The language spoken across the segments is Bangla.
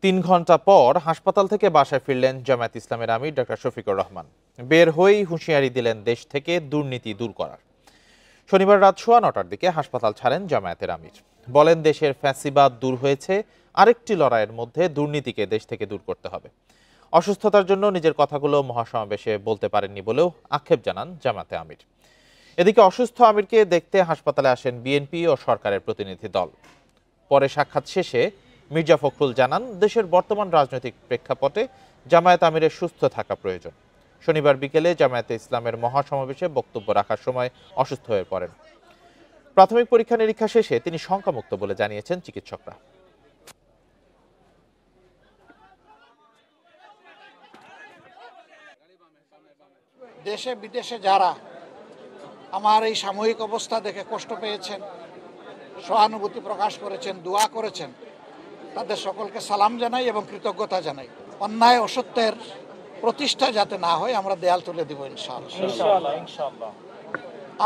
৩ ঘন্টা পর হাসপাতাল থেকে বাসায় ফিরলেন জামায়াত ইসলামের আমির ডক্টর শফিকুর রহমান। বের হয়েই হুঁশিয়ারি দিলেন দেশ থেকে দুর্নীতি দূর করার। শনিবার রাত 9:15টার দিকে হাসপাতাল ছাড়েন জামায়াতের আমির। বলেন, দেশের ফ্যাসিবাদ দূর হয়েছে, আরেকটি লড়াইয়ের মধ্যে দুর্নীতিকে দেশ থেকে দূর করতে হবে। অসুস্থতার জন্য নিজের কথাগুলো মহাসমাবেশে বলতে পারেননি বলেও আক্ষেপ জানান জামায়াতে আমির। এদিকে অসুস্থ আমিরকে দেখতে হাসপাতালে আসেন বিএনপি ও সরকারের প্রতিনিধি দল। পরে সাক্ষাৎ শেষে মির্জা ফখরুল জানান, দেশের বর্তমান রাজনৈতিক প্রেক্ষাপটে জামায়াত আমিরের সুস্থ থাকা প্রয়োজন। শনিবার বিকেলে জামায়াতে ইসলামের মহাসমাবেশে বক্তব্য রাখার সময় অসুস্থ হয়ে পড়েন। প্রাথমিক পরীক্ষা নিরীক্ষা শেষে তিনি শঙ্কামুক্ত বলে জানিয়েছেন চিকিৎসকরা। দেশে বিদেশে যারা আমার এই সাময়িক অবস্থা দেখে কষ্ট পেয়েছেন, সহানুভূতি প্রকাশ করেছেন, দোয়া করেছেন, তাদের সকলকে সালাম জানাই এবং কৃতজ্ঞতা জানাই। অন্যায় অসত্যের প্রতিষ্ঠা যাতে না হয় আমরা দেয়াল তুলে দিব ইনশাআল্লাহ।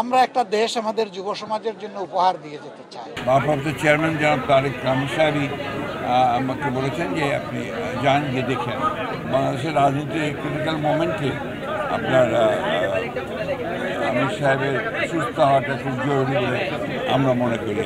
আমরা একটা দেশ আমাদের যুব সমাজের জন্য উপহার দিয়ে যেতে চাই। ভারপ্রাপ্ত চেয়ারম্যান জনাব তারেক রহমান সাহেবই আমাকে বলেছেন যে আপনি যান, গিয়ে দেখেন। বাংলাদেশের রাজনীতির ক্রিটিক্যাল মোমেন্টে আপনার আমির সাহেবের সুস্থ হওয়াটা খুব জরুরি বলে আমরা মনে করি।